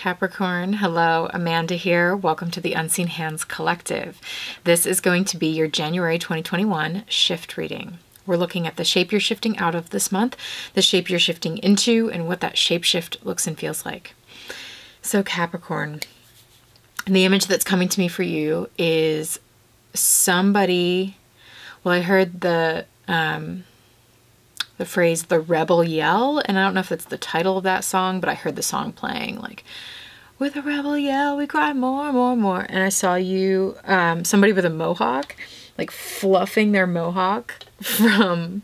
Capricorn. Hello, Amanda here. Welcome to the Unseen Hands Collective. This is going to be your January 2021 shift reading. We're looking at the shape you're shifting out of this month, the shape you're shifting into, and what that shape shift looks and feels like. So Capricorn, the image that's coming to me for you is somebody, well, I heard the phrase, the rebel yell, and I don't know if it's the title of that song, but I heard the song playing, like, with a rebel yell, we cry more, more, more. And I saw you, somebody with a mohawk, like fluffing their mohawk from,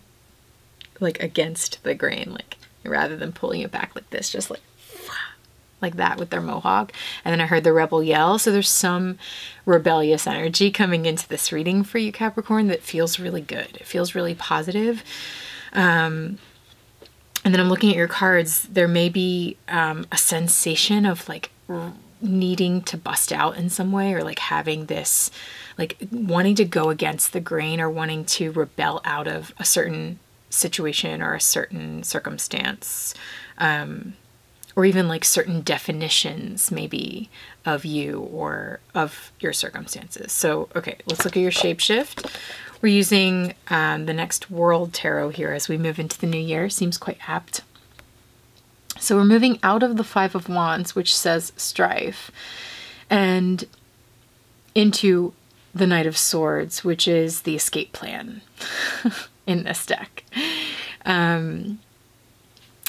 like, against the grain, like, rather than pulling it back like this, just like that with their mohawk. And then I heard the rebel yell. So there's some rebellious energy coming into this reading for you, Capricorn, that feels really good. It feels really positive. And then I'm looking at your cards. There may be a sensation of like needing to bust out in some way, or like having this, like wanting to go against the grain, or wanting to rebel out of a certain situation or a certain circumstance, or even like certain definitions maybe of you or of your circumstances. So, okay, let's look at your shapeshift. We're using the Next World Tarot here as we move into the new year. Seems quite apt. So we're moving out of the Five of Wands, which says strife, and into the Knight of Swords, which is the escape plan in this deck.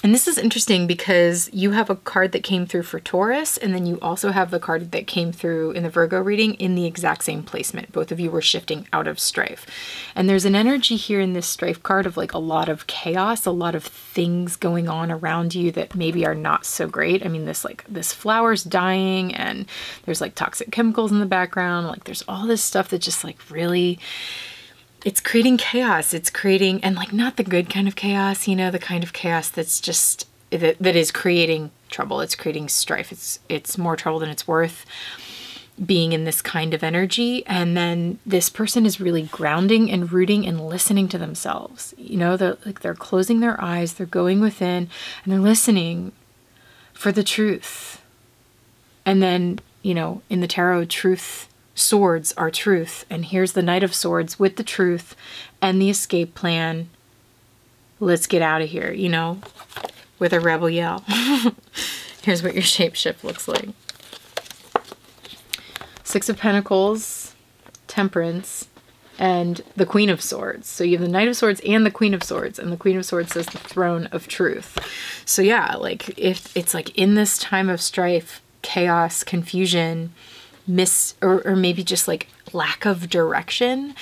And this is interesting because you have a card that came through for Taurus, and then you also have the card that came through in the Virgo reading in the exact same placement. Both of you were shifting out of strife. And there's an energy here in this strife card of like a lot of chaos, a lot of things going on around you that maybe are not so great. I mean, this flower's dying, and there's like toxic chemicals in the background. Like there's all this stuff that just like really, it's creating chaos. It's creating, and like not the good kind of chaos, you know, the kind of chaos that's just, that is creating trouble. It's creating strife. It's more trouble than it's worth being in this kind of energy. And then this person is really grounding and rooting and listening to themselves. You know, they're closing their eyes, they're going within, and they're listening for the truth. And then, you know, in the tarot, swords are truth, and here's the Knight of Swords with the truth and the escape plan. Let's get out of here, you know, with a rebel yell. Here's what your shapeshift looks like. Six of Pentacles, Temperance, and the Queen of Swords. So you have the Knight of Swords and the Queen of Swords, and the Queen of Swords says the throne of truth. So yeah, like if it's like in this time of strife, chaos, confusion, or maybe just like lack of direction,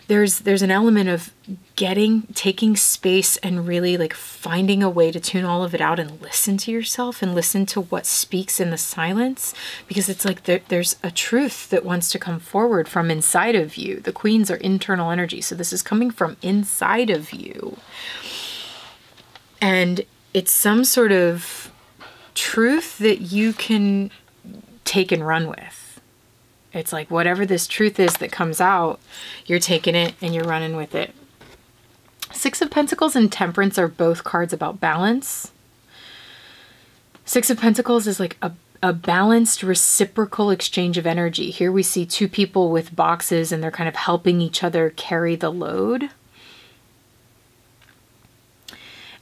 there's an element of taking space and really like finding a way to tune all of it out and listen to yourself and listen to what speaks in the silence, because it's like there's a truth that wants to come forward from inside of you. The queens are internal energy, so this is coming from inside of you, and it's some sort of truth that you can take and run with. It's like whatever this truth is that comes out, you're taking it and you're running with it. Six of Pentacles and Temperance are both cards about balance. Six of Pentacles is like a balanced, reciprocal exchange of energy. Here we see two people with boxes, and they're kind of helping each other carry the load.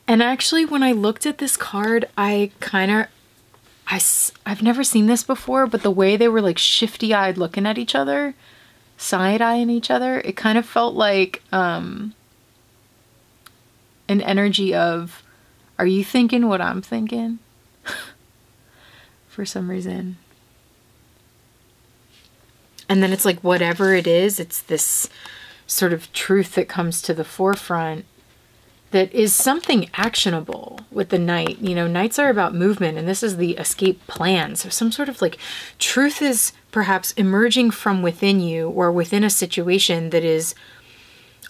And actually, when I looked at this card, I've never seen this before, but the way they were like shifty-eyed looking at each other, side-eyeing each other, it kind of felt like an energy of, are you thinking what I'm thinking? For some reason. And then it's like whatever it is, it's this sort of truth that comes to the forefront that is something actionable with the Knight. You know, Knights are about movement, and this is the escape plan. So some sort of like truth is perhaps emerging from within you or within a situation that is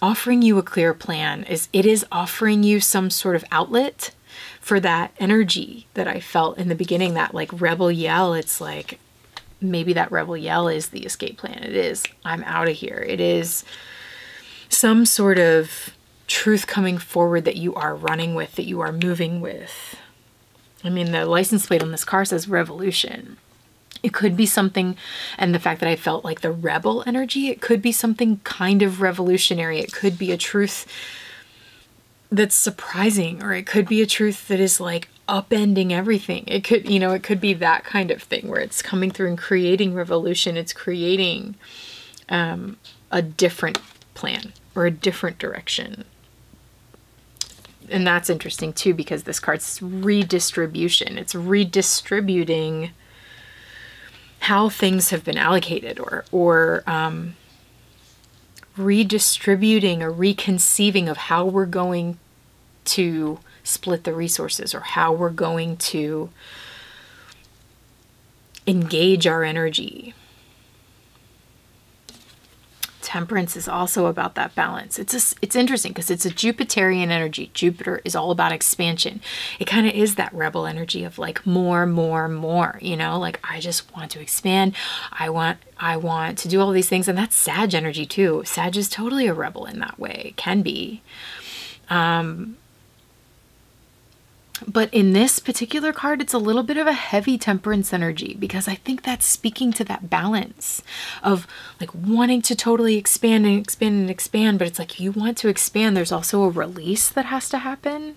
offering you a clear plan. It is offering you some sort of outlet for that energy that I felt in the beginning, that like rebel yell. It's like maybe that rebel yell is the escape plan. It is, I'm out of here. It is some sort of truth coming forward that you are running with, that you are moving with. I mean, the license plate on this car says revolution. It could be something, and the fact that I felt like the rebel energy, it could be something kind of revolutionary. It could be a truth that's surprising, or it could be a truth that is like upending everything. It could, you know, it could be that kind of thing where it's coming through and creating revolution. It's creating a different plan or a different direction. And that's interesting too, because this card's redistribution. It's redistributing how things have been allocated, or redistributing or reconceiving of how we're going to split the resources, or how we're going to engage our energy. Temperance is also about that balance. It's interesting because it's a Jupiterian energy. Jupiter is all about expansion. It kind of is that rebel energy of like more, more, more, you know, like I just want to expand. I want to do all these things. And that's Sag energy too. Sag is totally a rebel in that way. It can be. But in this particular card, it's a little bit of a heavy temperance energy, because I think that's speaking to that balance of like wanting to totally expand and expand and expand. But it's like, you want to expand, there's also a release that has to happen,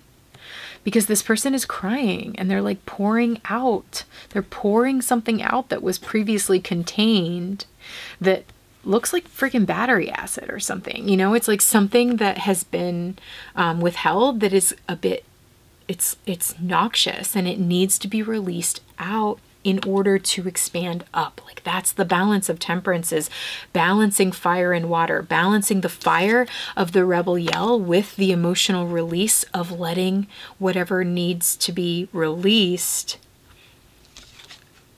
because this person is crying and they're like pouring out. They're pouring something out that was previously contained that looks like freaking battery acid or something. You know, it's like something that has been withheld that is a bit, it's noxious, and it needs to be released out in order to expand up. Like that's the balance of temperance, is balancing fire and water, balancing the fire of the rebel yell with the emotional release of letting whatever needs to be released,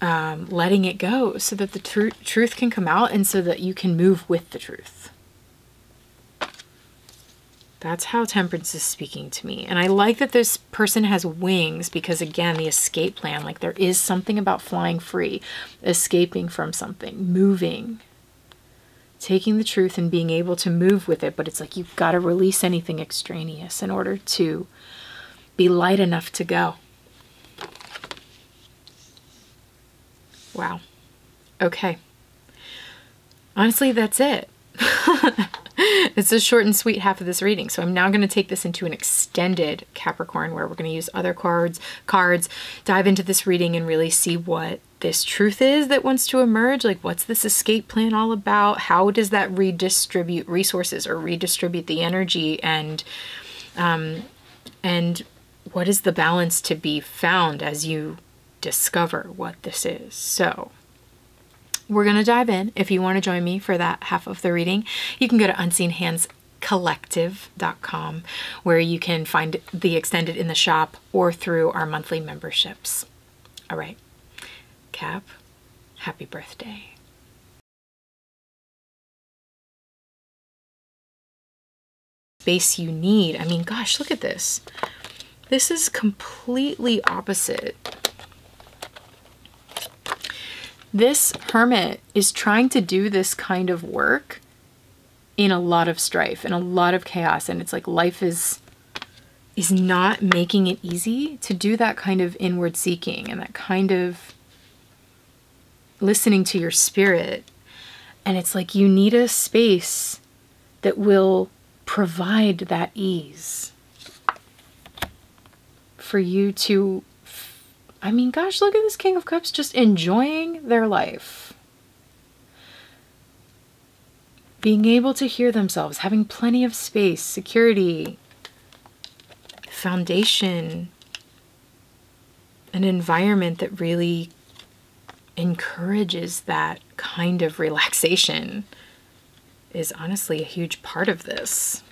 letting it go so that the truth can come out, and so that you can move with the truth. That's how temperance is speaking to me. And I like that this person has wings, because again, the escape plan, like there is something about flying free, escaping from something, moving, taking the truth and being able to move with it. But it's like, you've got to release anything extraneous in order to be light enough to go. Wow. Okay. Honestly, that's it. It's a short and sweet half of this reading. So I'm now going to take this into an extended Capricorn, where we're going to use other cards, dive into this reading and really see what this truth is that wants to emerge. Like, what's this escape plan all about? How does that redistribute resources or redistribute the energy? And what is the balance to be found as you discover what this is? So we're going to dive in. If you want to join me for that half of the reading, you can go to unseenhandscollective.com, where you can find the extended in the shop or through our monthly memberships. All right, Cap, happy birthday. Space you need. I mean, gosh, look at this. This is completely opposite. This hermit is trying to do this kind of work in a lot of strife and a lot of chaos. And it's like life is not making it easy to do that kind of inward seeking and that kind of listening to your spirit. And it's like you need a space that will provide that ease for you to, I mean, gosh, look at this King of Cups just enjoying their life. Being able to hear themselves, having plenty of space, security, foundation, an environment that really encourages that kind of relaxation is honestly a huge part of this.